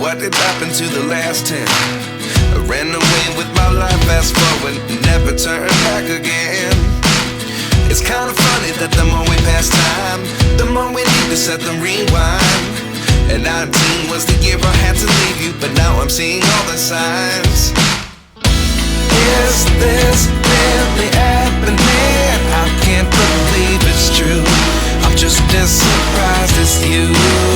what did happen to the last 10? I ran away with my life, fast forward, never turn back again. It's kind of funny that the more we pass time, the more we need to set the rewind. And 19 was the year I had to leave you, but now I'm seeing all the signs. Is this really happening? I can't believe it's true. I'm just as surprised as you.